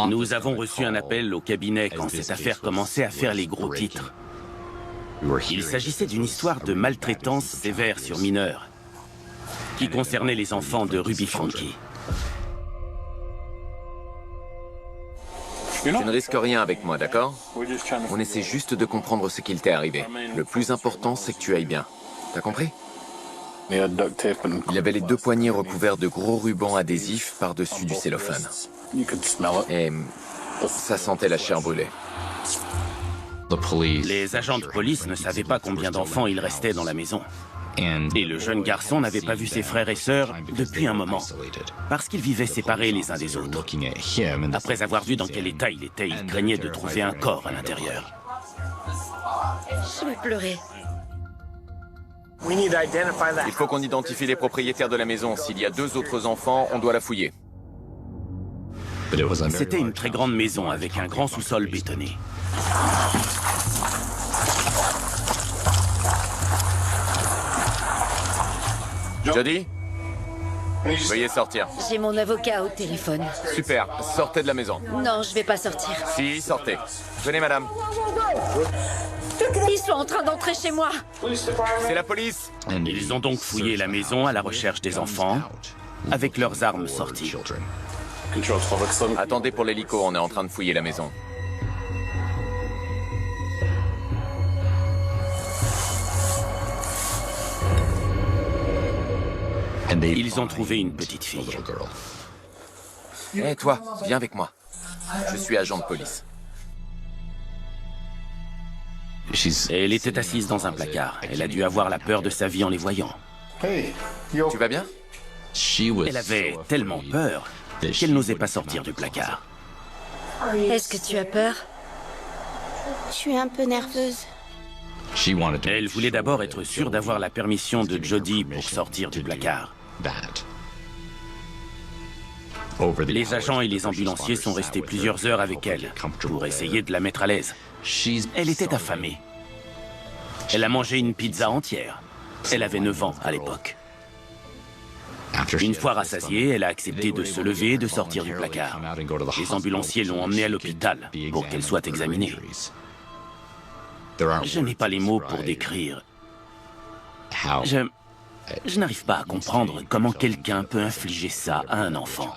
Nous avons reçu un appel au cabinet quand cette affaire commençait à faire les gros titres. Il s'agissait d'une histoire de maltraitance sévère sur mineurs qui concernait les enfants de Ruby Franke. Tu ne risques rien avec moi, d'accord? On essaie juste de comprendre ce qu'il t'est arrivé. Le plus important, c'est que tu ailles bien. T'as compris? Il avait les deux poignets recouverts de gros rubans adhésifs par-dessus du cellophane. Et ça sentait la chair brûlée. Les agents de police ne savaient pas combien d'enfants il restait dans la maison. Et le jeune garçon n'avait pas vu ses frères et sœurs depuis un moment, parce qu'ils vivaient séparés les uns des autres. Après avoir vu dans quel état il était, il craignait de trouver un corps à l'intérieur. Je vais pleurer. Il faut qu'on identifie les propriétaires de la maison. S'il y a deux autres enfants, on doit la fouiller. C'était une très grande maison avec un grand sous-sol bétonné. Jody? Veuillez sortir. J'ai mon avocat au téléphone. Super, sortez de la maison. Non, je vais pas sortir. Si, sortez. Venez, madame. Ils sont en train d'entrer chez moi. C'est la police. Ils ont donc fouillé la maison à la recherche des enfants, avec leurs armes sorties. Attendez pour l'hélico, on est en train de fouiller la maison. Ils ont trouvé une petite fille. Hé, toi, viens avec moi. Je suis agent de police. Elle était assise dans un placard. Elle a dû avoir la peur de sa vie en les voyant. Tu vas bien? Elle avait tellement peur qu'elle n'osait pas sortir du placard. Est-ce que tu as peur? Je suis un peu nerveuse. Elle voulait d'abord être sûre d'avoir la permission de Jody pour sortir du placard. Les agents et les ambulanciers sont restés plusieurs heures avec elle pour essayer de la mettre à l'aise. Elle était affamée. Elle a mangé une pizza entière. Elle avait 9 ans à l'époque. Une fois rassasiée, elle a accepté de se lever et de sortir du placard. Les ambulanciers l'ont emmenée à l'hôpital pour qu'elle soit examinée. Je n'ai pas les mots pour décrire. Je n'arrive pas à comprendre comment quelqu'un peut infliger ça à un enfant.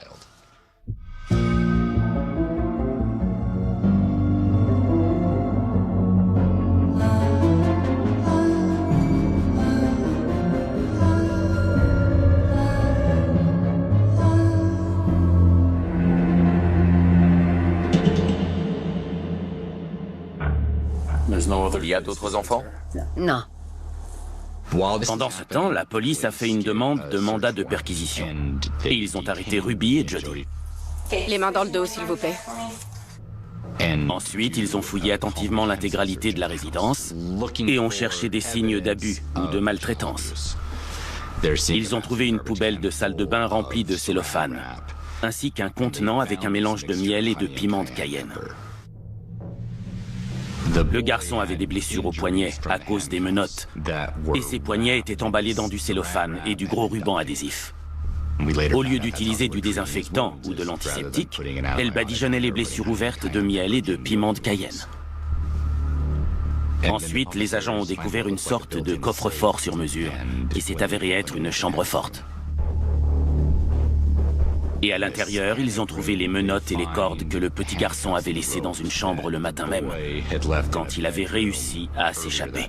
Il y a d'autres enfants? Non. Pendant ce temps, la police a fait une demande de mandat de perquisition. Et ils ont arrêté Ruby et Jody. Les mains dans le dos, s'il vous plaît. Ensuite, ils ont fouillé attentivement l'intégralité de la résidence et ont cherché des signes d'abus ou de maltraitance. Ils ont trouvé une poubelle de salle de bain remplie de cellophane, ainsi qu'un contenant avec un mélange de miel et de piment de Cayenne. Le garçon avait des blessures aux poignets à cause des menottes, et ses poignets étaient emballés dans du cellophane et du gros ruban adhésif. Au lieu d'utiliser du désinfectant ou de l'antiseptique, elle badigeonnait les blessures ouvertes de miel et de piment de Cayenne. Ensuite, les agents ont découvert une sorte de coffre-fort sur mesure, qui s'est avéré être une chambre forte. Et à l'intérieur, ils ont trouvé les menottes et les cordes que le petit garçon avait laissées dans une chambre le matin même, quand il avait réussi à s'échapper.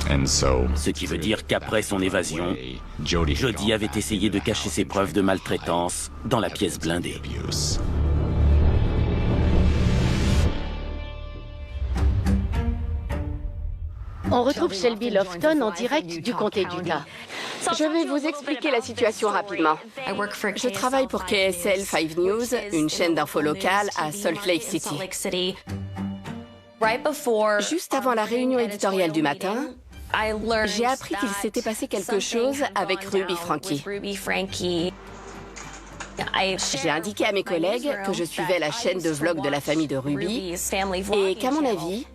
Ce qui veut dire qu'après son évasion, Jody avait essayé de cacher ses preuves de maltraitance dans la pièce blindée. On retrouve Shelby Lofton en direct du comté d'Utah. Je vais vous expliquer la situation rapidement. Je travaille pour KSL 5 News, une chaîne d'info locale à Salt Lake City. Juste avant la réunion éditoriale du matin, j'ai appris qu'il s'était passé quelque chose avec Ruby Franke. J'ai indiqué à mes collègues que je suivais la chaîne de vlog de la famille de Ruby et qu'à mon avis,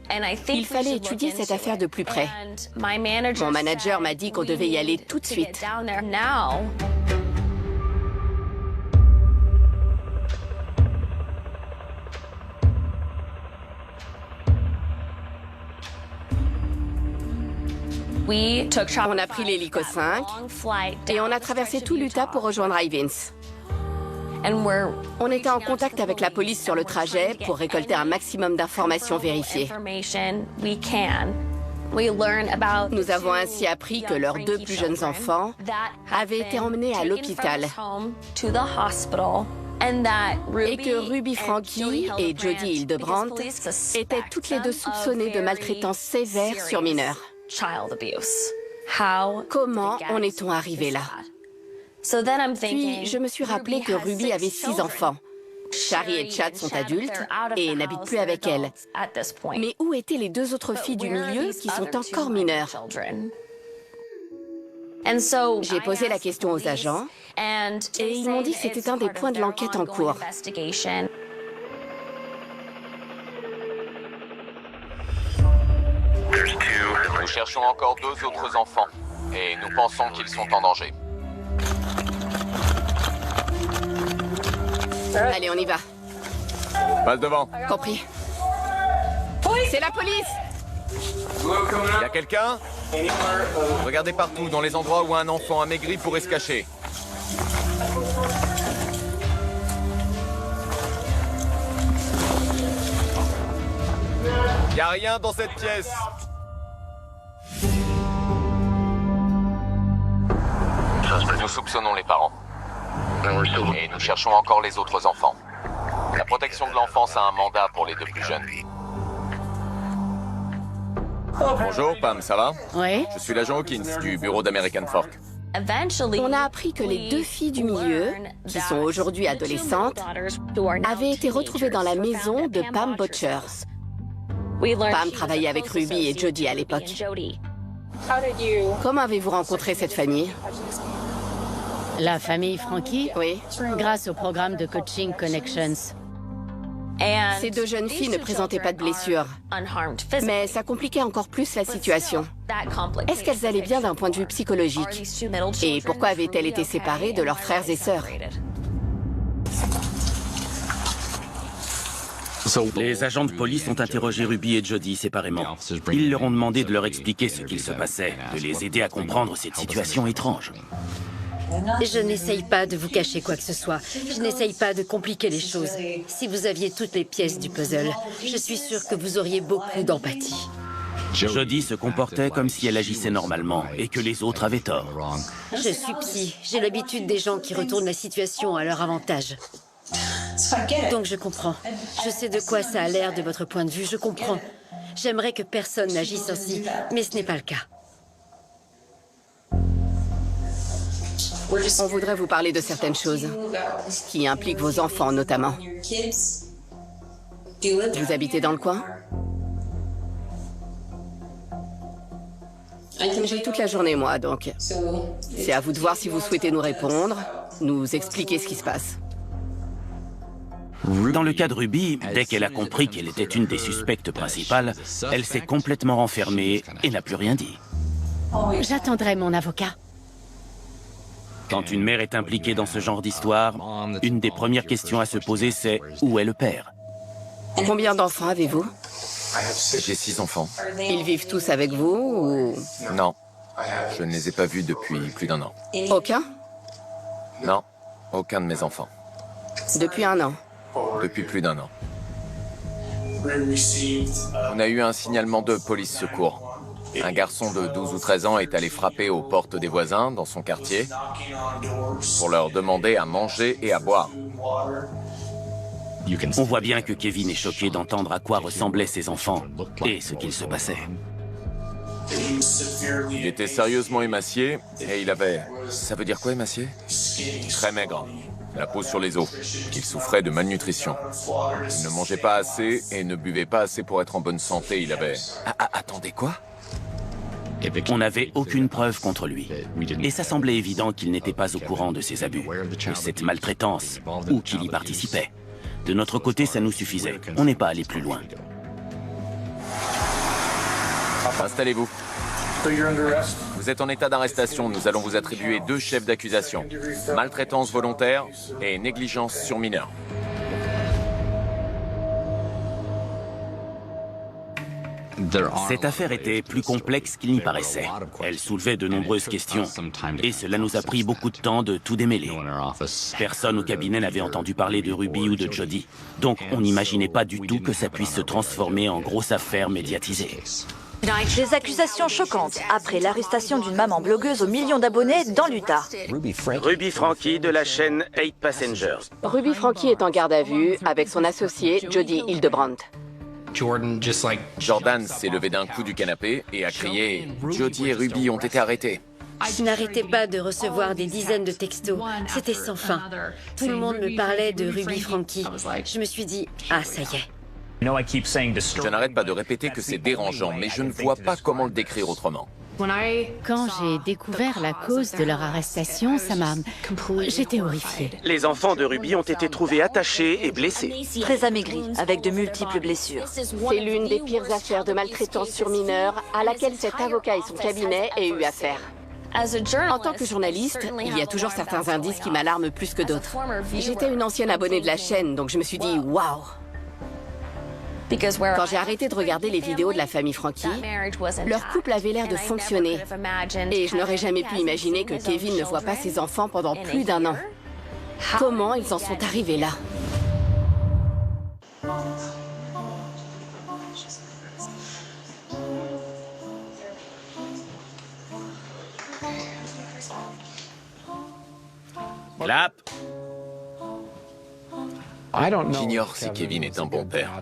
il fallait étudier cette affaire de plus près. Mon manager m'a dit qu'on devait y aller tout de suite. On a pris l'hélico 5 et on a traversé tout l'Utah pour rejoindre Ivins. On était en contact avec la police sur le trajet pour récolter un maximum d'informations vérifiées. Nous avons ainsi appris que leurs 2 plus jeunes enfants avaient été emmenés à l'hôpital et que Ruby Franke et Jody Hildebrandt étaient toutes les 2 soupçonnées de maltraitance sévère sur mineurs. Comment en est-on arrivé là? Puis, je me suis rappelé que Ruby avait 6 enfants. Shari et Chad sont adultes et n'habitent plus avec elle. Mais où étaient les 2 autres filles du milieu qui sont encore mineures? J'ai posé la question aux agents et ils m'ont dit que c'était un des points de l'enquête en cours. Nous cherchons encore 2 autres enfants et nous pensons qu'ils sont en danger. Allez, on y va. Passe devant. Compris. C'est la police! Y a quelqu'un? Regardez partout, dans les endroits où un enfant amaigri pourrait se cacher. Y a rien dans cette pièce. Nous soupçonnons les parents. Et nous cherchons encore les autres enfants. La protection de l'enfance a un mandat pour les 2 plus jeunes. Bonjour, Pam, ça va? Oui. Je suis l'agent Hawkins du bureau d'American Fork. On a appris que les 2 filles du milieu, qui sont aujourd'hui adolescentes, avaient été retrouvées dans la maison de Pam Butcher. Pam travaillait avec Ruby et Jody à l'époque. Comment avez-vous rencontré cette famille? La famille Franke? Oui. Grâce au programme de coaching Connections. Ces 2 jeunes filles ne présentaient pas de blessures, mais ça compliquait encore plus la situation. Est-ce qu'elles allaient bien d'un point de vue psychologique? Et pourquoi avaient-elles été séparées de leurs frères et sœurs? Les agents de police ont interrogé Ruby et Jody séparément. Ils leur ont demandé de leur expliquer ce qu'il se passait, de les aider à comprendre cette situation étrange. Je n'essaye pas de vous cacher quoi que ce soit. Je n'essaye pas de compliquer les choses. Si vous aviez toutes les pièces du puzzle, je suis sûre que vous auriez beaucoup d'empathie. Jody se comportait comme si elle agissait normalement et que les autres avaient tort. Je suis psy. J'ai l'habitude des gens qui retournent la situation à leur avantage. Donc je comprends. Je sais de quoi ça a l'air de votre point de vue. Je comprends. J'aimerais que personne n'agisse ainsi, mais ce n'est pas le cas. On voudrait vous parler de certaines choses qui impliquent vos enfants notamment. Vous habitez dans le coin? J'ai toute la journée, moi, donc c'est à vous de voir si vous souhaitez nous répondre, nous expliquer ce qui se passe. Dans le cas de Ruby, dès qu'elle a compris qu'elle était une des suspectes principales, elle s'est complètement renfermée et n'a plus rien dit. J'attendrai mon avocat. Quand une mère est impliquée dans ce genre d'histoire, une des premières questions à se poser, c'est où est le père? Combien d'enfants avez-vous? J'ai 6 enfants. Ils vivent tous avec vous ou... Non, je ne les ai pas vus depuis plus d'1 an. Aucun? Non, aucun de mes enfants. Depuis 1 an? Depuis plus d'1 an. On a eu un signalement de police secours. Un garçon de 12 ou 13 ans est allé frapper aux portes des voisins dans son quartier pour leur demander à manger et à boire. On voit bien que Kevin est choqué d'entendre à quoi ressemblaient ses enfants et ce qu'il se passait. Il était sérieusement émacié et il avait... Ça veut dire quoi, émacié? Très maigre. La peau sur les os. Il souffrait de malnutrition. Il ne mangeait pas assez et ne buvait pas assez pour être en bonne santé. Il avait... attendez, quoi? On n'avait aucune preuve contre lui. Et ça semblait évident qu'il n'était pas au courant de ses abus, de cette maltraitance, ou qu'il y participait. De notre côté, ça nous suffisait. On n'est pas allé plus loin. Installez-vous. Vous êtes en état d'arrestation. Nous allons vous attribuer 2 chefs d'accusation. Maltraitance volontaire et négligence sur mineur. Cette affaire était plus complexe qu'il n'y paraissait. Elle soulevait de nombreuses questions. Et cela nous a pris beaucoup de temps de tout démêler. Personne au cabinet n'avait entendu parler de Ruby ou de Jody. Donc on n'imaginait pas du tout que ça puisse se transformer en grosse affaire médiatisée. Des accusations choquantes après l'arrestation d'une maman blogueuse aux millions d'abonnés dans l'Utah. Ruby Frankie de la chaîne 8 Passengers. Ruby Frankie est en garde à vue avec son associé Jody Hildebrandt. Jordan s'est levé d'un coup du canapé et a crié « Jody et Ruby ont été arrêtés ». Je n'arrêtais pas de recevoir des dizaines de textos. C'était sans fin. Tout le monde me parlait de Ruby Frankie. Je me suis dit, ah ça y est. Je n'arrête pas de répéter que c'est dérangeant, mais je ne vois pas comment le décrire autrement. Quand j'ai découvert la cause de leur arrestation, j'étais horrifiée. Les enfants de Ruby ont été trouvés attachés et blessés. Très amaigri, avec de multiples blessures. C'est l'une des pires affaires de maltraitance sur mineurs à laquelle cet avocat et son cabinet aient eu affaire. En tant que journaliste, il y a toujours certains indices qui m'alarment plus que d'autres. J'étais une ancienne abonnée de la chaîne, donc je me suis dit « Waouh !» Quand j'ai arrêté de regarder les vidéos de la famille Frankie, leur couple avait l'air de fonctionner. Et je n'aurais jamais pu imaginer que Kevin ne voit pas ses enfants pendant plus d'1 an. Comment ils en sont arrivés là? Clap. J'ignore si Kevin est un bon père.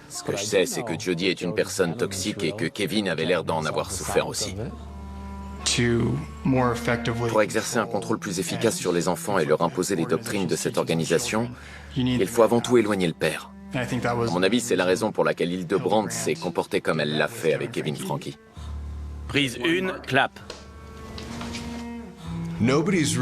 Ce que je sais, c'est que Jody est une personne toxique et que Kevin avait l'air d'en avoir souffert aussi. Pour exercer un contrôle plus efficace sur les enfants et leur imposer les doctrines de cette organisation, il faut avant tout éloigner le père. À mon avis, c'est la raison pour laquelle Hildebrandt s'est comportée comme elle l'a fait avec Kevin Frankie. Prise 1, clap.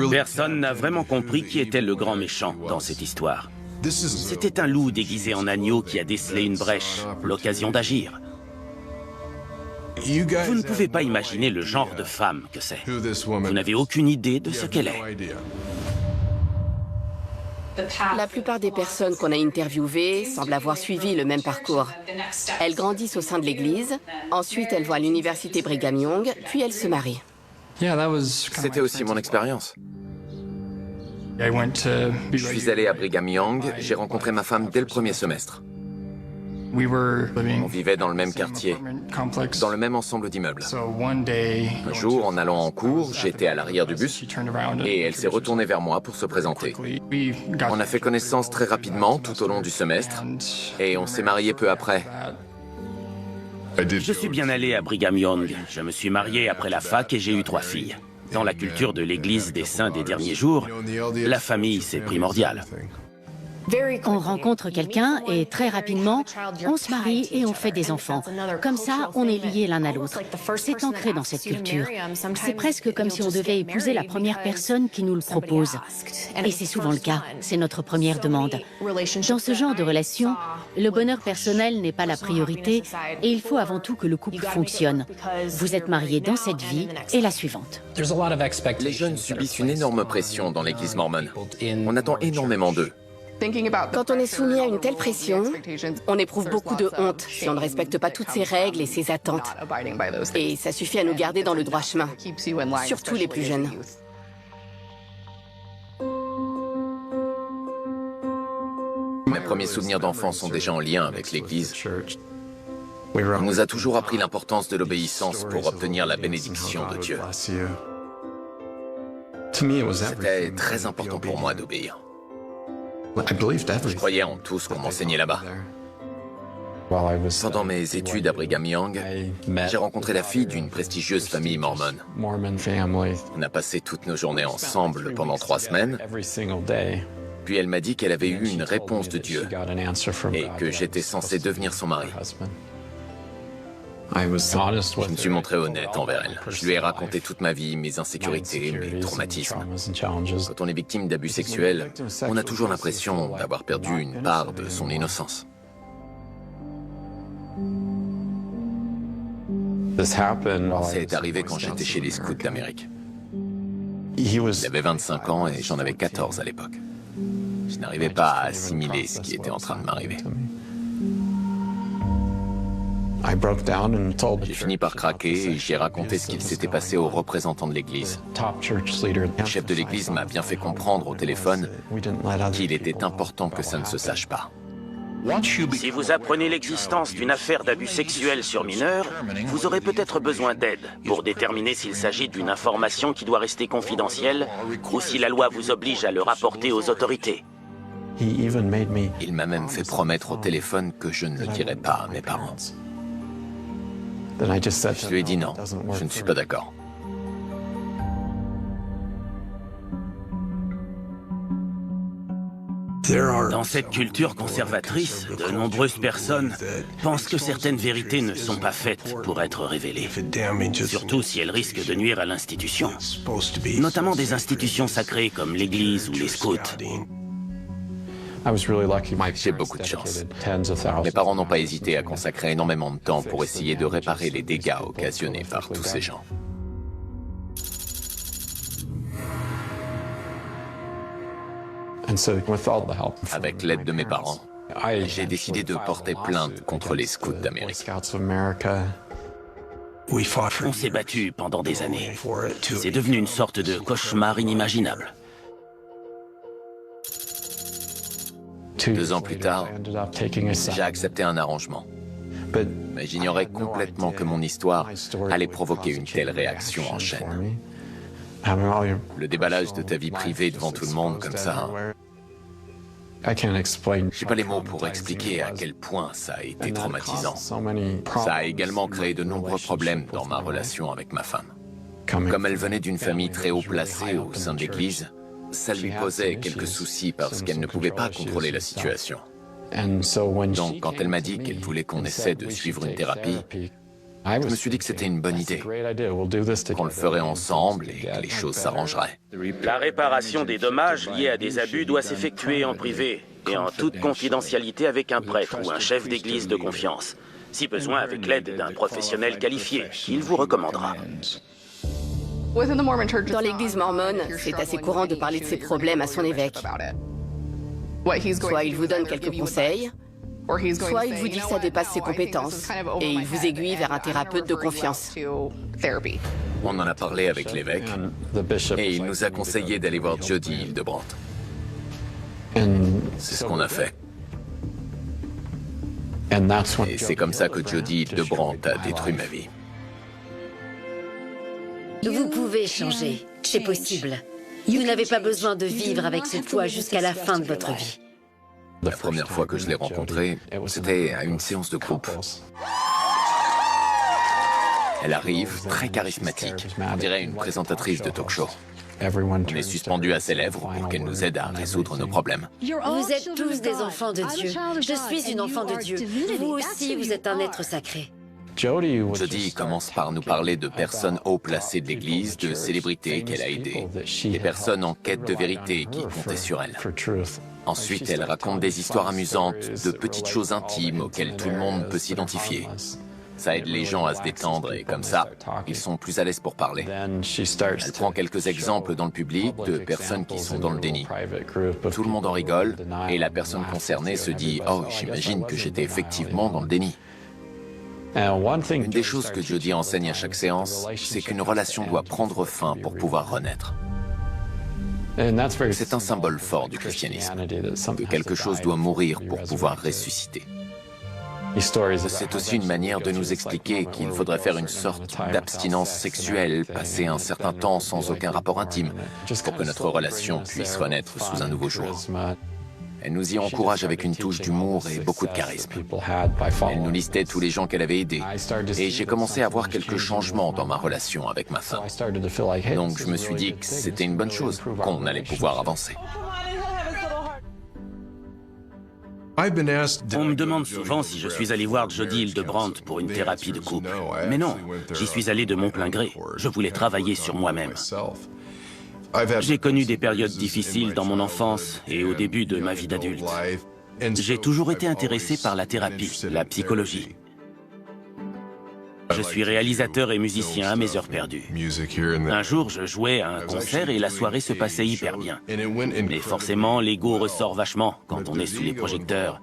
Personne n'a vraiment compris qui était le grand méchant dans cette histoire. C'était un loup déguisé en agneau qui a décelé une brèche, l'occasion d'agir. Vous ne pouvez pas imaginer le genre de femme que c'est. Vous n'avez aucune idée de ce qu'elle est. La plupart des personnes qu'on a interviewées semblent avoir suivi le même parcours. Elles grandissent au sein de l'Église, ensuite elles vont à l'université Brigham Young, puis elles se marient. C'était aussi mon expérience. Je suis allé à Brigham Young, j'ai rencontré ma femme dès le premier semestre. On vivait dans le même quartier, dans le même ensemble d'immeubles. Un jour, en allant en cours, j'étais à l'arrière du bus et elle s'est retournée vers moi pour se présenter. On a fait connaissance très rapidement tout au long du semestre et on s'est mariés peu après. Je suis bien allé à Brigham Young. Je me suis marié après la fac et j'ai eu 3 filles. Dans la culture de l'Église des Saints des derniers jours, la famille, c'est primordial. On rencontre quelqu'un et très rapidement, on se marie et on fait des enfants. Comme ça, on est liés l'un à l'autre. C'est ancré dans cette culture. C'est presque comme si on devait épouser la première personne qui nous le propose. Et c'est souvent le cas. C'est notre première demande. Dans ce genre de relation, le bonheur personnel n'est pas la priorité et il faut avant tout que le couple fonctionne. Vous êtes mariés dans cette vie et la suivante. Les jeunes subissent une énorme pression dans l'Église mormone. On attend énormément d'eux. Quand on est soumis à une telle pression, on éprouve beaucoup de honte si on ne respecte pas toutes ces règles et ces attentes. Et ça suffit à nous garder dans le droit chemin, surtout les plus jeunes. Mes premiers souvenirs d'enfance sont déjà en lien avec l'Église. On nous a toujours appris l'importance de l'obéissance pour obtenir la bénédiction de Dieu. C'était très important pour moi d'obéir. Je croyais en tout ce qu'on m'enseignait là-bas. Pendant mes études à Brigham Young, j'ai rencontré la fille d'une prestigieuse famille mormone. On a passé toutes nos journées ensemble pendant 3 semaines. Puis elle m'a dit qu'elle avait eu une réponse de Dieu et que j'étais censé devenir son mari. Je me suis montré honnête envers elle. Je lui ai raconté toute ma vie, mes insécurités, mes traumatismes. Quand on est victime d'abus sexuels, on a toujours l'impression d'avoir perdu une part de son innocence. C'est arrivé quand j'étais chez les Scouts d'Amérique. Il avait 25 ans et j'en avais 14 à l'époque. Je n'arrivais pas à assimiler ce qui était en train de m'arriver. J'ai fini par craquer et j'ai raconté ce qu'il s'était passé aux représentants de l'église. Le chef de l'église m'a bien fait comprendre au téléphone qu'il était important que ça ne se sache pas. Si vous apprenez l'existence d'une affaire d'abus sexuel sur mineurs, vous aurez peut-être besoin d'aide pour déterminer s'il s'agit d'une information qui doit rester confidentielle ou si la loi vous oblige à le rapporter aux autorités. Il m'a même fait promettre au téléphone que je ne le dirais pas à mes parents. Je lui ai dit non, je ne suis pas d'accord. Dans cette culture conservatrice, de nombreuses personnes pensent que certaines vérités ne sont pas faites pour être révélées, surtout si elles risquent de nuire à l'institution, notamment des institutions sacrées comme l'Église ou les scouts. J'ai beaucoup de chance. Mes parents n'ont pas hésité à consacrer énormément de temps pour essayer de réparer les dégâts occasionnés par tous ces gens. Avec l'aide de mes parents, j'ai décidé de porter plainte contre les scouts d'Amérique. On s'est battu pendant des années. C'est devenu une sorte de cauchemar inimaginable. 2 ans plus tard, j'ai accepté un arrangement. Mais j'ignorais complètement que mon histoire allait provoquer une telle réaction en chaîne. Le déballage de ta vie privée devant tout le monde comme ça. J'ai pas les mots pour expliquer à quel point ça a été traumatisant. Ça a également créé de nombreux problèmes dans ma relation avec ma femme. Comme elle venait d'une famille très haut placée au sein de l'Église, ça lui posait quelques soucis parce qu'elle ne pouvait pas contrôler la situation. Donc quand elle m'a dit qu'elle voulait qu'on essaie de suivre une thérapie, je me suis dit que c'était une bonne idée, qu'on le ferait ensemble et que les choses s'arrangeraient. La réparation des dommages liés à des abus doit s'effectuer en privé et en toute confidentialité avec un prêtre ou un chef d'église de confiance, si besoin avec l'aide d'un professionnel qualifié, qu'il vous recommandera. Dans l'église mormone, c'est assez courant de parler de ses problèmes à son évêque. Soit il vous donne quelques conseils, soit il vous dit que ça dépasse ses compétences et il vous aiguille vers un thérapeute de confiance. On en a parlé avec l'évêque et il nous a conseillé d'aller voir Jody Hildebrandt. C'est ce qu'on a fait. Et c'est comme ça que Jody Hildebrandt a détruit ma vie. Vous pouvez changer, c'est possible. Vous n'avez pas besoin de vivre avec cette foi jusqu'à la fin de votre vie. La première fois que je l'ai rencontrée, c'était à une séance de groupe. Elle arrive, très charismatique, on dirait une présentatrice de talk-show. On est suspendu à ses lèvres pour qu'elle nous aide à résoudre nos problèmes. Vous êtes tous des enfants de Dieu. Je suis une enfant de Dieu. Vous aussi, vous êtes un être sacré. Jody commence par nous parler de personnes haut placées de l'Église, de célébrités qu'elle a aidées, des personnes en quête de vérité qui comptaient sur elle. Ensuite, elle raconte des histoires amusantes, de petites choses intimes auxquelles tout le monde peut s'identifier. Ça aide les gens à se détendre et comme ça, ils sont plus à l'aise pour parler. Elle prend quelques exemples dans le public de personnes qui sont dans le déni. Tout le monde en rigole et la personne concernée se dit « Oh, j'imagine que j'étais effectivement dans le déni ». Une des choses que Jody enseigne à chaque séance, c'est qu'une relation doit prendre fin pour pouvoir renaître. C'est un symbole fort du christianisme, que quelque chose doit mourir pour pouvoir ressusciter. C'est aussi une manière de nous expliquer qu'il faudrait faire une sorte d'abstinence sexuelle, passer un certain temps sans aucun rapport intime, pour que notre relation puisse renaître sous un nouveau jour. Elle nous y encourage avec une touche d'humour et beaucoup de charisme. Elle nous listait tous les gens qu'elle avait aidés. Et j'ai commencé à voir quelques changements dans ma relation avec ma femme. Donc je me suis dit que c'était une bonne chose, qu'on allait pouvoir avancer. On me demande souvent si je suis allé voir Jody Hildebrandt pour une thérapie de couple. Mais non, j'y suis allé de mon plein gré. Je voulais travailler sur moi-même. J'ai connu des périodes difficiles dans mon enfance et au début de ma vie d'adulte. J'ai toujours été intéressé par la thérapie, la psychologie. Je suis réalisateur et musicien à mes heures perdues. Un jour, je jouais à un concert et la soirée se passait hyper bien. Mais forcément, l'ego ressort vachement quand on est sous les projecteurs.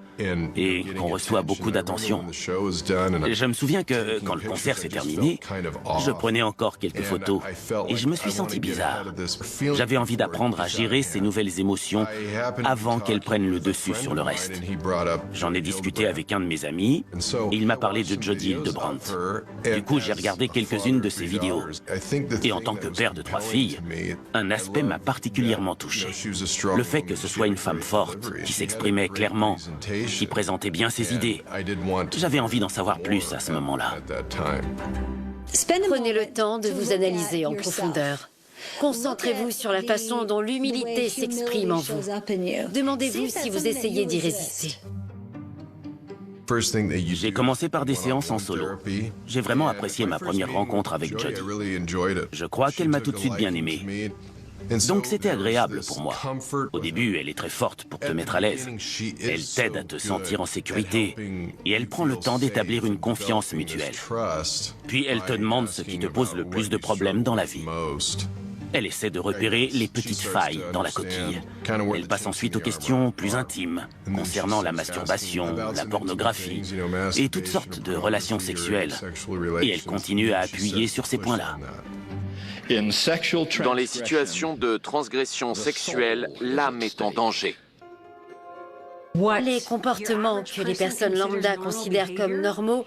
et qu'on reçoit beaucoup d'attention. Je me souviens que, quand le concert s'est terminé, je prenais encore quelques photos et je me suis senti bizarre. J'avais envie d'apprendre à gérer ces nouvelles émotions avant qu'elles prennent le dessus sur le reste. J'en ai discuté avec un de mes amis et il m'a parlé de Jodi Hildebrandt. Du coup, j'ai regardé quelques-unes de ses vidéos. Et en tant que père de 3 filles, un aspect m'a particulièrement touché. Le fait que ce soit une femme forte, qui s'exprimait clairement, qui présentait bien ses idées. J'avais envie d'en savoir plus à ce moment-là. Prenez le temps de vous analyser en profondeur. Concentrez-vous sur la façon dont l'humilité s'exprime en vous. Demandez-vous si vous essayez d'y résister. J'ai commencé par des séances en solo. J'ai vraiment apprécié ma première rencontre avec Jodi. Je crois qu'elle m'a tout de suite bien aimé. Donc c'était agréable pour moi. Au début, elle est très forte pour te mettre à l'aise. Elle t'aide à te sentir en sécurité et elle prend le temps d'établir une confiance mutuelle. Puis elle te demande ce qui te pose le plus de problèmes dans la vie. Elle essaie de repérer les petites failles dans la coquille. Elle passe ensuite aux questions plus intimes, concernant la masturbation, la pornographie et toutes sortes de relations sexuelles. Et elle continue à appuyer sur ces points-là. Dans les situations de transgression sexuelle, l'âme est en danger. Les comportements que les personnes lambda considèrent comme normaux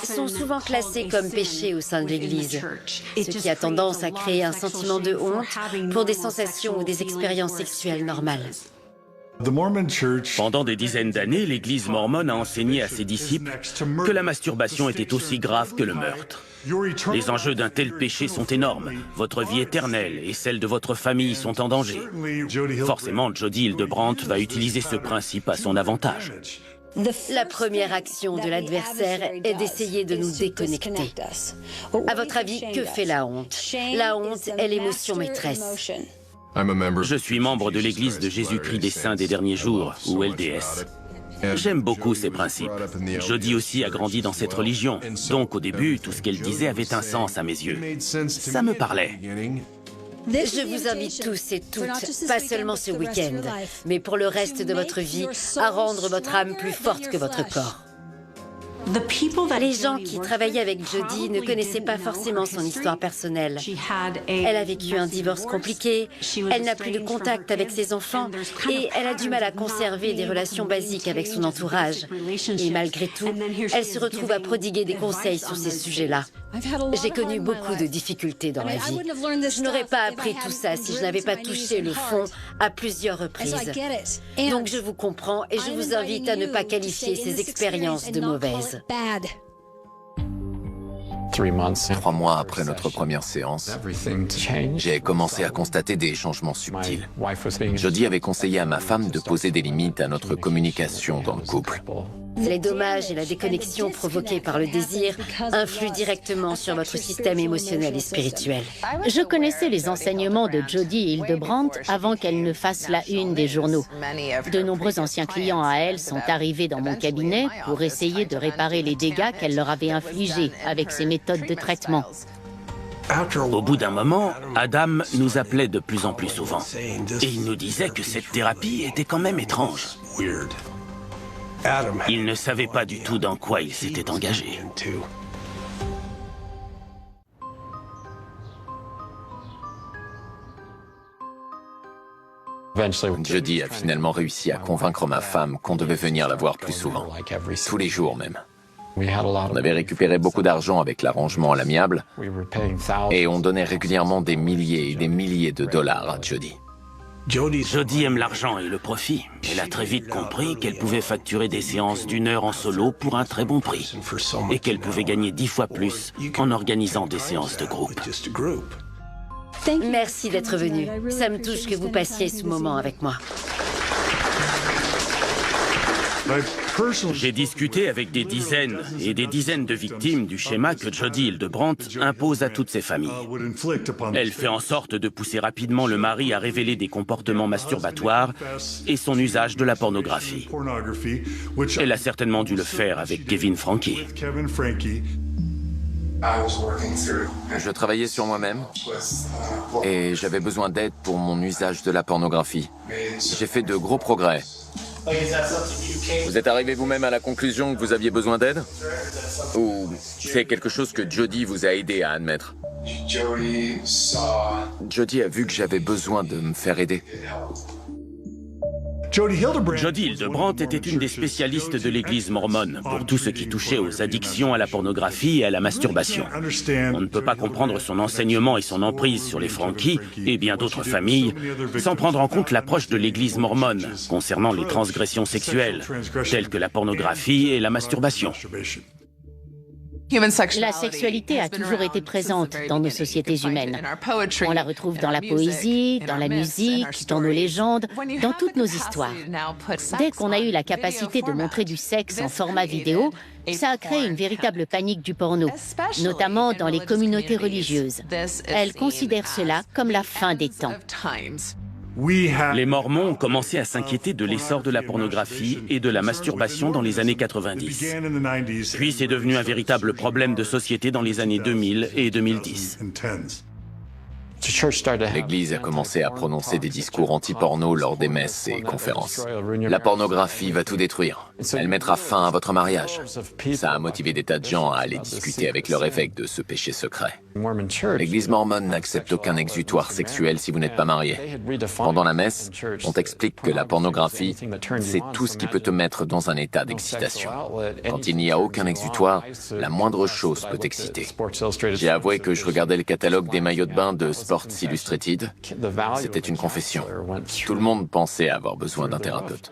sont souvent classés comme péchés au sein de l'Église, ce qui a tendance à créer un sentiment de honte pour des sensations ou des expériences sexuelles normales. Pendant des dizaines d'années, l'Église mormone a enseigné à ses disciples que la masturbation était aussi grave que le meurtre. Les enjeux d'un tel péché sont énormes. Votre vie éternelle et celle de votre famille sont en danger. Forcément, Jodi Hildebrandt va utiliser ce principe à son avantage. La première action de l'adversaire est d'essayer de nous déconnecter. À votre avis, que fait la honte? La honte est l'émotion maîtresse. Je suis membre de l'Église de Jésus-Christ des Saints des Derniers Jours, ou LDS. J'aime beaucoup ces principes. Jodi aussi a grandi dans cette religion, donc au début, tout ce qu'elle disait avait un sens à mes yeux. Ça me parlait. Je vous invite tous et toutes, pas seulement ce week-end, mais pour le reste de votre vie, à rendre votre âme plus forte que votre corps. Les gens qui travaillaient avec Jodi ne connaissaient pas forcément son histoire personnelle. Elle a vécu un divorce compliqué, elle n'a plus de contact avec ses enfants et elle a du mal à conserver des relations basiques avec son entourage. Et malgré tout, elle se retrouve à prodiguer des conseils sur ces sujets-là. J'ai connu beaucoup de difficultés dans ma vie. Je n'aurais pas appris tout ça si je n'avais pas touché le fond à plusieurs reprises. Donc je vous comprends et je vous invite à ne pas qualifier ces expériences de mauvaises. 3 mois après notre première séance, j'ai commencé à constater des changements subtils. Jodi avait conseillé à ma femme de poser des limites à notre communication dans le couple. Les dommages et la déconnexion provoqués par le désir influent directement sur votre système émotionnel et spirituel. Je connaissais les enseignements de Jodi Hildebrandt avant qu'elle ne fasse la une des journaux. De nombreux anciens clients à elle sont arrivés dans mon cabinet pour essayer de réparer les dégâts qu'elle leur avait infligés avec ses méthodes de traitement. Au bout d'un moment, Adam nous appelait de plus en plus souvent. Et il nous disait que cette thérapie était quand même étrange. Il ne savait pas du tout dans quoi il s'était engagé. Jodi a finalement réussi à convaincre ma femme qu'on devait venir la voir plus souvent, tous les jours même. On avait récupéré beaucoup d'argent avec l'arrangement à l'amiable et on donnait régulièrement des milliers et des milliers de dollars à Jodi. Jodi aime l'argent et le profit. Elle a très vite compris qu'elle pouvait facturer des séances d'1 heure en solo pour un très bon prix et qu'elle pouvait gagner 10 fois plus en organisant des séances de groupe. Merci d'être venu. Ça me touche que vous passiez ce moment avec moi. J'ai discuté avec des dizaines et des dizaines de victimes du schéma que Jodi Hildebrandt impose à toutes ses familles. Elle fait en sorte de pousser rapidement le mari à révéler des comportements masturbatoires et son usage de la pornographie. Elle a certainement dû le faire avec Kevin Franke. Je travaillais sur moi-même et j'avais besoin d'aide pour mon usage de la pornographie. J'ai fait de gros progrès. Vous êtes arrivé vous-même à la conclusion que vous aviez besoin d'aide? Ou c'est quelque chose que Jody vous a aidé à admettre? Jody a vu que j'avais besoin de me faire aider. Jody Hildebrandt était une des spécialistes de l'église mormone pour tout ce qui touchait aux addictions à la pornographie et à la masturbation. On ne peut pas comprendre son enseignement et son emprise sur les Frankies et bien d'autres familles sans prendre en compte l'approche de l'église mormone concernant les transgressions sexuelles, telles que la pornographie et la masturbation. La sexualité a toujours été présente dans nos sociétés humaines. On la retrouve dans la poésie, dans la musique, dans nos légendes, dans toutes nos histoires. Dès qu'on a eu la capacité de montrer du sexe en format vidéo, ça a créé une véritable panique du porno, notamment dans les communautés religieuses. Elles considèrent cela comme la fin des temps. Les Mormons ont commencé à s'inquiéter de l'essor de la pornographie et de la masturbation dans les années 90. Puis c'est devenu un véritable problème de société dans les années 2000 et 2010. L'Église a commencé à prononcer des discours anti-porno lors des messes et conférences. La pornographie va tout détruire. Elle mettra fin à votre mariage. Ça a motivé des tas de gens à aller discuter avec leur évêque de ce péché secret. L'Église mormone n'accepte aucun exutoire sexuel si vous n'êtes pas marié. Pendant la messe, on t'explique que la pornographie, c'est tout ce qui peut te mettre dans un état d'excitation. Quand il n'y a aucun exutoire, la moindre chose peut t'exciter. J'ai avoué que je regardais le catalogue des maillots de bain de Sports Illustrated. C'était une confession. Tout le monde pensait avoir besoin d'un thérapeute.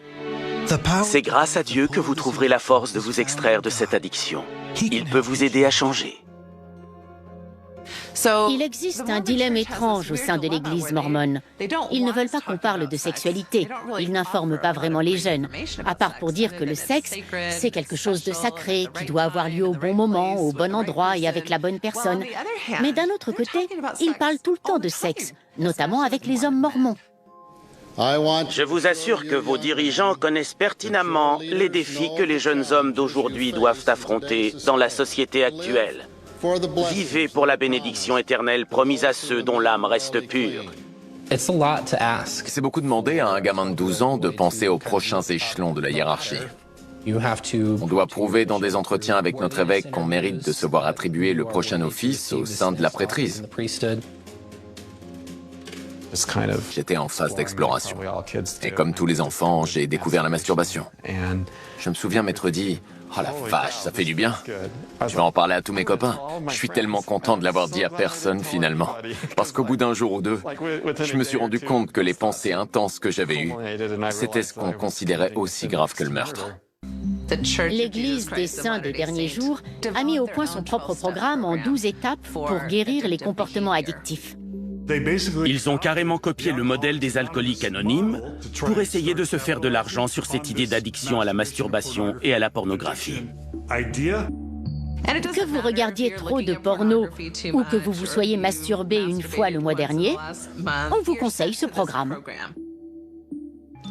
C'est grâce à Dieu que vous trouverez la force de vous extraire de cette addiction. Il peut vous aider à changer. Il existe un dilemme étrange au sein de l'Église mormone. Ils ne veulent pas qu'on parle de sexualité. Ils n'informent pas vraiment les jeunes, à part pour dire que le sexe, c'est quelque chose de sacré, qui doit avoir lieu au bon moment, au bon endroit et avec la bonne personne. Mais d'un autre côté, ils parlent tout le temps de sexe, notamment avec les hommes mormons. Je vous assure que vos dirigeants connaissent pertinemment les défis que les jeunes hommes d'aujourd'hui doivent affronter dans la société actuelle. Vivez pour la bénédiction éternelle promise à ceux dont l'âme reste pure. C'est beaucoup demandé à un gamin de 12 ans de penser aux prochains échelons de la hiérarchie. On doit prouver dans des entretiens avec notre évêque qu'on mérite de se voir attribuer le prochain office au sein de la prêtrise. J'étais en phase d'exploration. Et comme tous les enfants, j'ai découvert la masturbation. Je me souviens m'être dit, « Oh la vache, ça fait du bien. Je vais en parler à tous mes copains. Je suis tellement content de l'avoir dit à personne finalement. Parce qu'au bout d'un jour ou deux, je me suis rendu compte que les pensées intenses que j'avais eues, c'était ce qu'on considérait aussi grave que le meurtre. » L'Église des Saints des Derniers Jours a mis au point son propre programme en 12 étapes pour guérir les comportements addictifs. Ils ont carrément copié le modèle des alcooliques anonymes pour essayer de se faire de l'argent sur cette idée d'addiction à la masturbation et à la pornographie. Que vous regardiez trop de porno ou que vous vous soyez masturbé une fois le mois dernier, on vous conseille ce programme.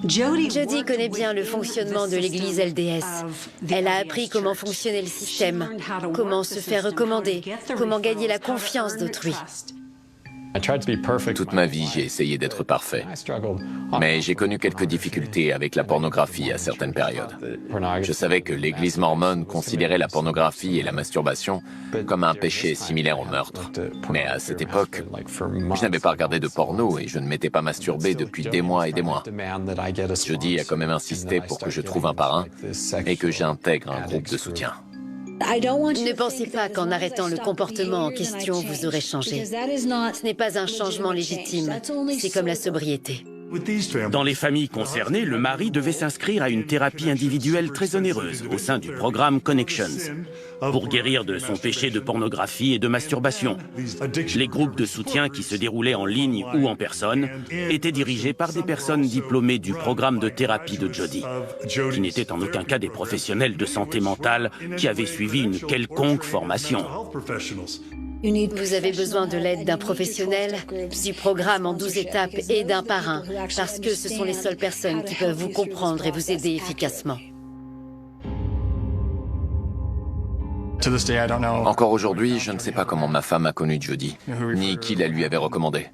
Jody connaît bien le fonctionnement de l'église LDS. Elle a appris comment fonctionnait le système, comment se faire recommander, comment gagner la confiance d'autrui. Toute ma vie, j'ai essayé d'être parfait. Mais j'ai connu quelques difficultés avec la pornographie à certaines périodes. Je savais que l'Église mormone considérait la pornographie et la masturbation comme un péché similaire au meurtre. Mais à cette époque, je n'avais pas regardé de porno et je ne m'étais pas masturbé depuis des mois et des mois. Jody a quand même insisté pour que je trouve un parrain et que j'intègre un groupe de soutien. Ne pensez pas qu'en arrêtant le comportement en question, vous aurez changé. Ce n'est pas un changement légitime, c'est comme la sobriété. Dans les familles concernées, le mari devait s'inscrire à une thérapie individuelle très onéreuse au sein du programme Connections pour guérir de son péché de pornographie et de masturbation. Les groupes de soutien qui se déroulaient en ligne ou en personne étaient dirigés par des personnes diplômées du programme de thérapie de Jody, qui n'étaient en aucun cas des professionnels de santé mentale qui avaient suivi une quelconque formation. Vous avez besoin de l'aide d'un professionnel, du programme en 12 étapes et d'un parrain, parce que ce sont les seules personnes qui peuvent vous comprendre et vous aider efficacement. Encore aujourd'hui, je ne sais pas comment ma femme a connu Jody, ni qui la lui avait recommandé.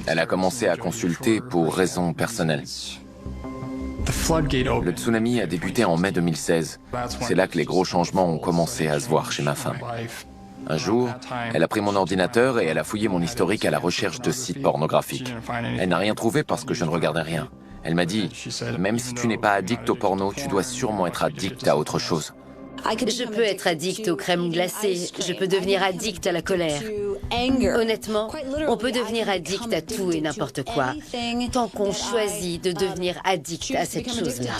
Elle a commencé à consulter pour raisons personnelles. Le tsunami a débuté en mai 2016. C'est là que les gros changements ont commencé à se voir chez ma femme. Un jour, elle a pris mon ordinateur et elle a fouillé mon historique à la recherche de sites pornographiques. Elle n'a rien trouvé parce que je ne regardais rien. Elle m'a dit, même si tu n'es pas addict au porno, tu dois sûrement être addict à autre chose. Je peux être addict aux crèmes glacées, je peux devenir addict à la colère. Honnêtement, on peut devenir addict à tout et n'importe quoi, tant qu'on choisit de devenir addict à cette chose-là.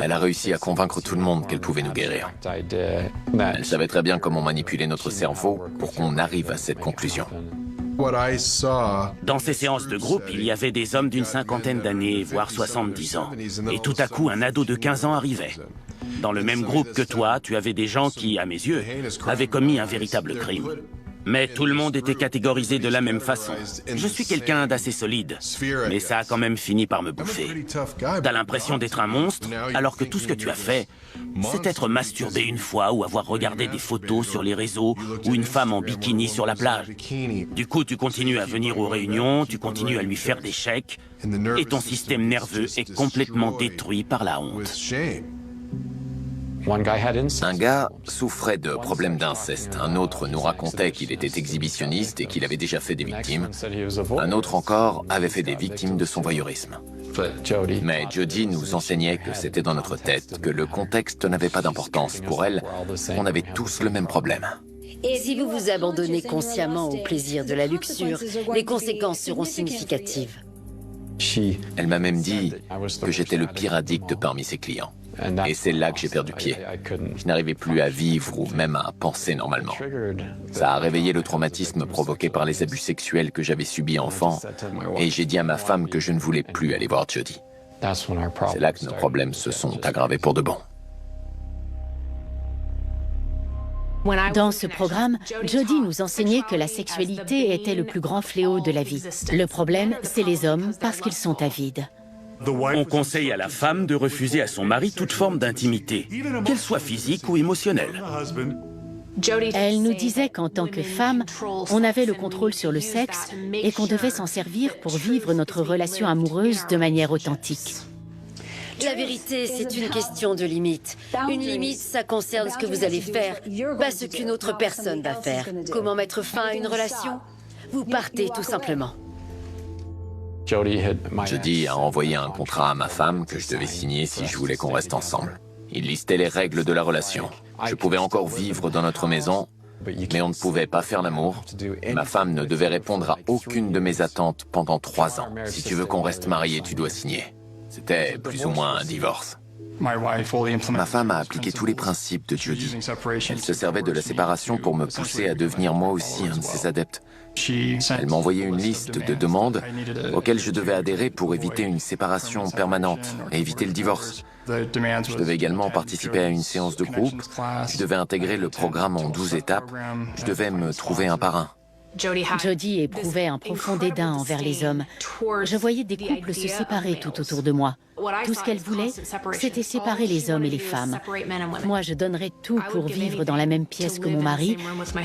Elle a réussi à convaincre tout le monde qu'elle pouvait nous guérir. Elle savait très bien comment manipuler notre cerveau pour qu'on arrive à cette conclusion. Dans ces séances de groupe, il y avait des hommes d'une cinquantaine d'années, voire 70 ans. Et tout à coup, un ado de 15 ans arrivait. Dans le même groupe que toi, tu avais des gens qui, à mes yeux, avaient commis un véritable crime. Mais tout le monde était catégorisé de la même façon. Je suis quelqu'un d'assez solide, mais ça a quand même fini par me bouffer. T'as l'impression d'être un monstre, alors que tout ce que tu as fait, c'est être masturbé une fois ou avoir regardé des photos sur les réseaux ou une femme en bikini sur la plage. Du coup, tu continues à venir aux réunions, tu continues à lui faire des chèques, et ton système nerveux est complètement détruit par la honte. Un gars souffrait de problèmes d'inceste. Un autre nous racontait qu'il était exhibitionniste et qu'il avait déjà fait des victimes. Un autre encore avait fait des victimes de son voyeurisme. Mais Jody nous enseignait que c'était dans notre tête, que le contexte n'avait pas d'importance. Pour elle, on avait tous le même problème. Et si vous vous abandonnez consciemment au plaisir de la luxure, les conséquences seront significatives. Elle m'a même dit que j'étais le pire addict parmi ses clients. Et c'est là que j'ai perdu pied. Je n'arrivais plus à vivre ou même à penser normalement. Ça a réveillé le traumatisme provoqué par les abus sexuels que j'avais subis enfant, et j'ai dit à ma femme que je ne voulais plus aller voir Jody. C'est là que nos problèmes se sont aggravés pour de bon. Dans ce programme, Jody nous enseignait que la sexualité était le plus grand fléau de la vie. Le problème, c'est les hommes parce qu'ils sont avides. On conseille à la femme de refuser à son mari toute forme d'intimité, qu'elle soit physique ou émotionnelle. Elle nous disait qu'en tant que femme, on avait le contrôle sur le sexe et qu'on devait s'en servir pour vivre notre relation amoureuse de manière authentique. La vérité, c'est une question de limite. Une limite, ça concerne ce que vous allez faire, pas ce qu'une autre personne va faire. Comment mettre fin à une relation? Vous partez tout simplement. Jody a envoyé un contrat à ma femme que je devais signer si je voulais qu'on reste ensemble. Il listait les règles de la relation. Je pouvais encore vivre dans notre maison, mais on ne pouvait pas faire l'amour. Ma femme ne devait répondre à aucune de mes attentes pendant 3 ans. Si tu veux qu'on reste mariés, tu dois signer. C'était plus ou moins un divorce. Ma femme a appliqué tous les principes de Jody. Elle se servait de la séparation pour me pousser à devenir moi aussi un de ses adeptes. Elle m'envoyait une liste de demandes auxquelles je devais adhérer pour éviter une séparation permanente et éviter le divorce. Je devais également participer à une séance de groupe. Je devais intégrer le programme en 12 étapes. Je devais me trouver un parrain. Jody éprouvait un profond dédain envers les hommes. Je voyais des couples se séparer tout autour de moi. Tout ce qu'elle voulait, c'était séparer les hommes et les femmes. Moi, je donnerais tout pour vivre dans la même pièce que mon mari.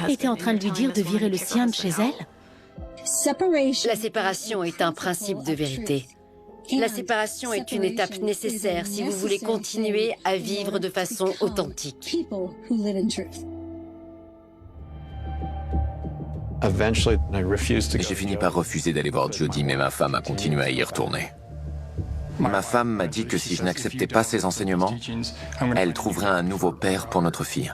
Elle était en train de lui dire de virer le sien de chez elle. La séparation est un principe de vérité. La séparation est une étape nécessaire si vous voulez continuer à vivre de façon authentique. J'ai fini par refuser d'aller voir Jody, mais ma femme a continué à y retourner. Ma femme m'a dit que si je n'acceptais pas ses enseignements, elle trouverait un nouveau père pour notre fille.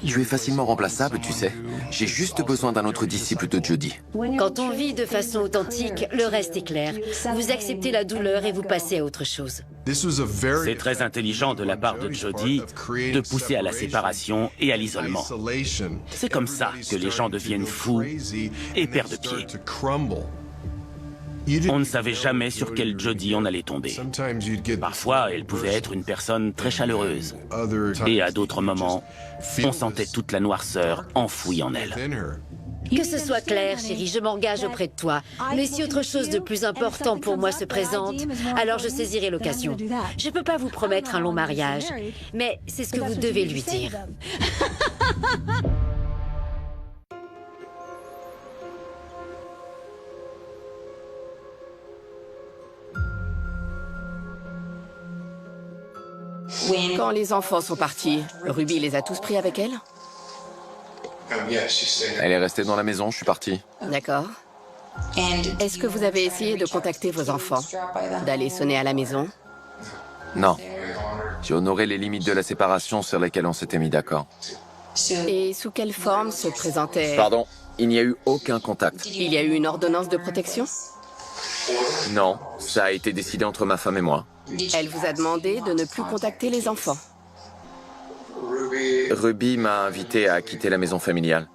Tu es facilement remplaçable, tu sais. J'ai juste besoin d'un autre disciple de Jody. Quand on vit de façon authentique, le reste est clair. Vous acceptez la douleur et vous passez à autre chose. C'est très intelligent de la part de Jody de pousser à la séparation et à l'isolement. C'est comme ça que les gens deviennent fous et perdent pied. On ne savait jamais sur quelle Jody on allait tomber. Parfois, elle pouvait être une personne très chaleureuse. Et à d'autres moments, on sentait toute la noirceur enfouie en elle. Que ce soit clair, chérie, je m'engage auprès de toi. Mais si autre chose de plus important pour moi se présente, alors je saisirai l'occasion. Je ne peux pas vous promettre un long mariage, mais c'est ce que vous devez lui dire. Quand les enfants sont partis, Ruby les a tous pris avec elle? Elle est restée dans la maison, je suis parti. D'accord. Est-ce que vous avez essayé de contacter vos enfants? D'aller sonner à la maison? Non. J'ai honoré les limites de la séparation sur lesquelles on s'était mis d'accord. Et sous quelle forme se présentait... Pardon, il n'y a eu aucun contact. Il y a eu une ordonnance de protection? Non, ça a été décidé entre ma femme et moi. Elle vous a demandé de ne plus contacter les enfants. Ruby m'a invité à quitter la maison familiale.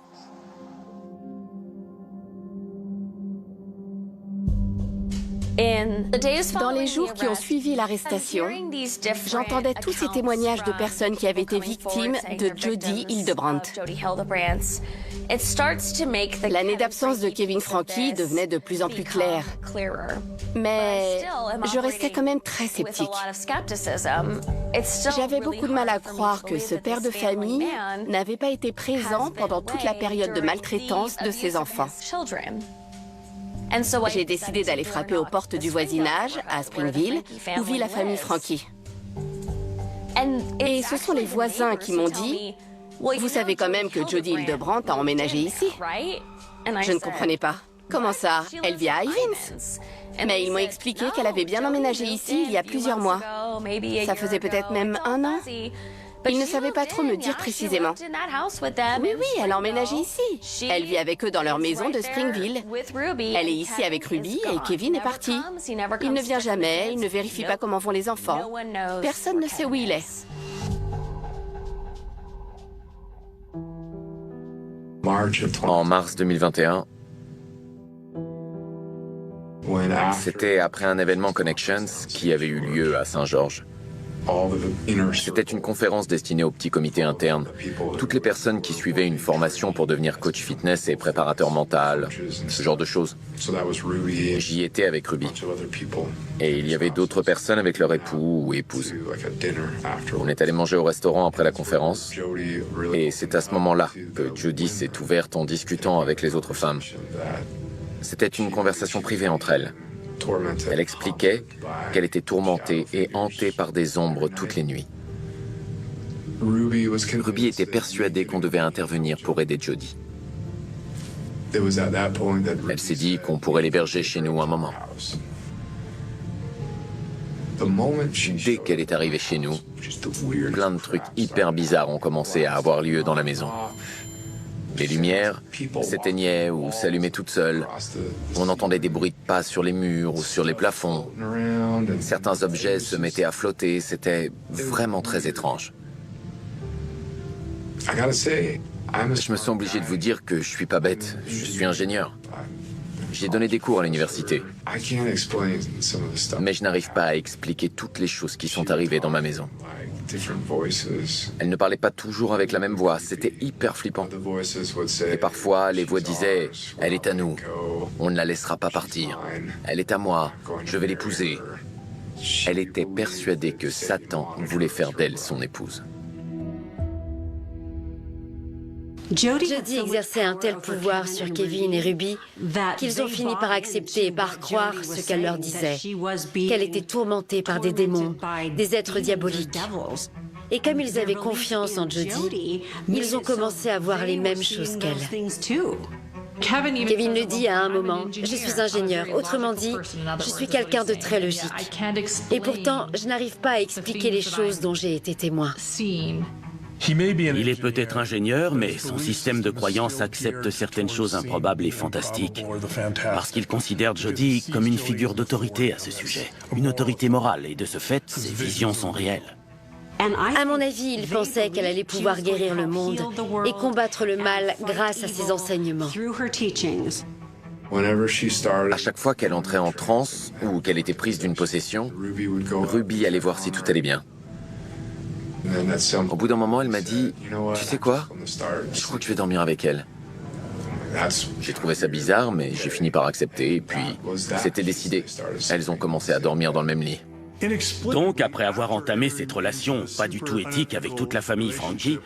Dans les jours qui ont suivi l'arrestation, j'entendais tous ces témoignages de personnes qui avaient été victimes de Jodi Hildebrandt. L'année d'absence de Kevin Franke devenait de plus en plus claire. Mais je restais quand même très sceptique. J'avais beaucoup de mal à croire que ce père de famille n'avait pas été présent pendant toute la période de maltraitance de ses enfants. J'ai décidé d'aller frapper aux portes du voisinage, à Springville, où vit la famille Franke. Et ce sont les voisins qui m'ont dit « Vous savez quand même que Jodi Hildebrandt a emménagé ici ?» Je ne comprenais pas. Comment ça? Elle vit à Ivins. Mais ils m'ont expliqué qu'elle avait bien emménagé ici il y a plusieurs mois. Ça faisait peut-être même 1 an. Ils ne savaient pas trop me dire précisément. Oui, elle a emménagé ici. Elle vit avec eux dans leur maison de Springville. Elle est ici avec Ruby et Kevin est parti. Il ne vient jamais, il ne vérifie pas comment vont les enfants. Personne ne sait où il est. En mars 2021, c'était après un événement Connections qui avait eu lieu à Saint-Georges. C'était une conférence destinée au petit comité interne. Toutes les personnes qui suivaient une formation pour devenir coach fitness et préparateur mental, ce genre de choses. J'y étais avec Ruby. Et il y avait d'autres personnes avec leur époux ou épouse. On est allé manger au restaurant après la conférence. Et c'est à ce moment-là que Jodi s'est ouverte en discutant avec les autres femmes. C'était une conversation privée entre elles. Elle expliquait qu'elle était tourmentée et hantée par des ombres toutes les nuits. Ruby était persuadée qu'on devait intervenir pour aider Jodi. Elle s'est dit qu'on pourrait l'héberger chez nous un moment. Dès qu'elle est arrivée chez nous, plein de trucs hyper bizarres ont commencé à avoir lieu dans la maison. Les lumières s'éteignaient ou s'allumaient toutes seules. On entendait des bruits de pas sur les murs ou sur les plafonds. Certains objets se mettaient à flotter. C'était vraiment très étrange. Je me sens obligé de vous dire que je suis pas bête. Je suis ingénieur. J'ai donné des cours à l'université. Mais je n'arrive pas à expliquer toutes les choses qui sont arrivées dans ma maison. Elle ne parlait pas toujours avec la même voix, c'était hyper flippant. Et parfois, les voix disaient « Elle est à nous, on ne la laissera pas partir. Elle est à moi, je vais l'épouser. » Elle était persuadée que Satan voulait faire d'elle son épouse. Jodi exerçait un tel pouvoir sur Kevin et Ruby qu'ils ont fini par accepter et par croire ce qu'elle leur disait, qu'elle était tourmentée par des démons, des êtres diaboliques. Et comme ils avaient confiance en Jodi, ils ont commencé à voir les mêmes choses qu'elle. Kevin le dit à un moment, « Je suis ingénieur, autrement dit, je suis quelqu'un de très logique. Et pourtant, je n'arrive pas à expliquer les choses dont j'ai été témoin. » Il est peut-être ingénieur, mais son système de croyance accepte certaines choses improbables et fantastiques. Parce qu'il considère Jodi comme une figure d'autorité à ce sujet. Une autorité morale, et de ce fait, ses visions sont réelles. À mon avis, il pensait qu'elle allait pouvoir guérir le monde et combattre le mal grâce à ses enseignements. À chaque fois qu'elle entrait en transe ou qu'elle était prise d'une possession, Ruby allait voir si tout allait bien. Au bout d'un moment, elle m'a dit « Tu sais quoi? Je crois que je vais dormir avec elle. » J'ai trouvé ça bizarre, mais j'ai fini par accepter, et puis c'était décidé. Elles ont commencé à dormir dans le même lit. Donc, après avoir entamé cette relation pas du tout éthique avec toute la famille Frankie,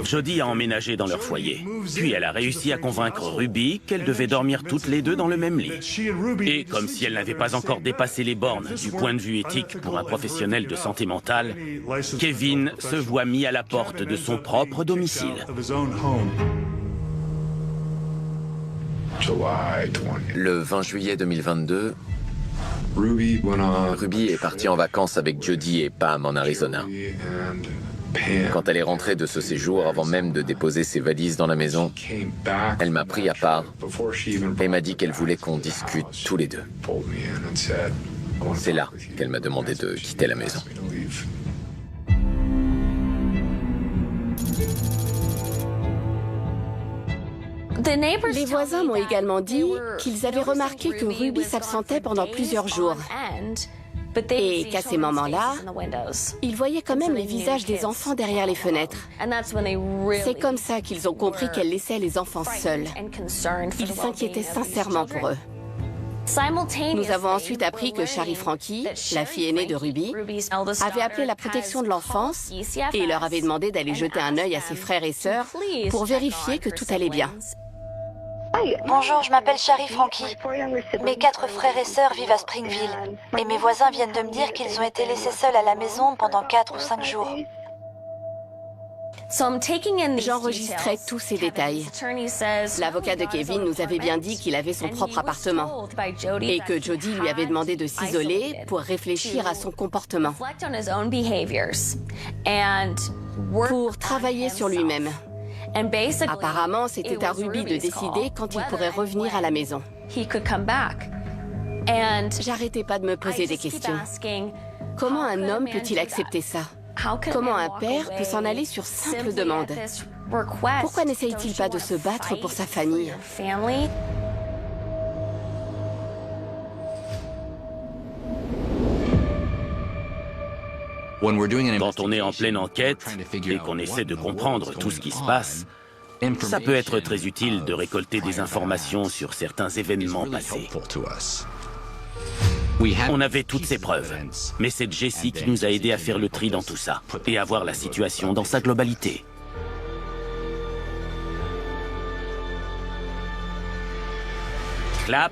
Jody a emménagé dans leur foyer. Puis elle a réussi à convaincre Ruby qu'elles devaient dormir toutes les deux dans le même lit. Et comme si elle n'avait pas encore dépassé les bornes du point de vue éthique pour un professionnel de santé mentale, Kevin se voit mis à la porte de son propre domicile. Le 20 juillet 2022, Ruby est partie en vacances avec Jody et Pam en Arizona. Quand elle est rentrée de ce séjour, avant même de déposer ses valises dans la maison, elle m'a pris à part et m'a dit qu'elle voulait qu'on discute tous les deux. C'est là qu'elle m'a demandé de quitter la maison. Les voisins m'ont également dit qu'ils avaient remarqué que Ruby s'absentait pendant plusieurs jours et qu'à ces moments-là, ils voyaient quand même les visages des enfants derrière les fenêtres. C'est comme ça qu'ils ont compris qu'elle laissait les enfants seuls. Ils s'inquiétaient sincèrement pour eux. Nous avons ensuite appris que Shari Frankie, la fille aînée de Ruby, avait appelé la protection de l'enfance et leur avait demandé d'aller jeter un œil à ses frères et sœurs pour vérifier que tout allait bien. Bonjour, je m'appelle Shari Frankie. Mes 4 frères et sœurs vivent à Springville. Et mes voisins viennent de me dire qu'ils ont été laissés seuls à la maison pendant 4 ou 5 jours. J'enregistrais tous ces détails. L'avocat de Kevin nous avait bien dit qu'il avait son propre appartement et que Jody lui avait demandé de s'isoler pour réfléchir à son comportement, pour travailler sur lui-même. Apparemment, c'était à Ruby de décider quand il pourrait revenir à la maison. J'arrêtais pas de me poser des questions. Comment un homme peut-il accepter ça? Comment un père peut s'en aller sur simple demande? Pourquoi n'essaye-t-il pas de se battre pour sa famille? Quand on est en pleine enquête et qu'on essaie de comprendre tout ce qui se passe, ça peut être très utile de récolter des informations sur certains événements passés. On avait toutes ces preuves, mais c'est Jessie qui nous a aidés à faire le tri dans tout ça et à voir la situation dans sa globalité. Clap.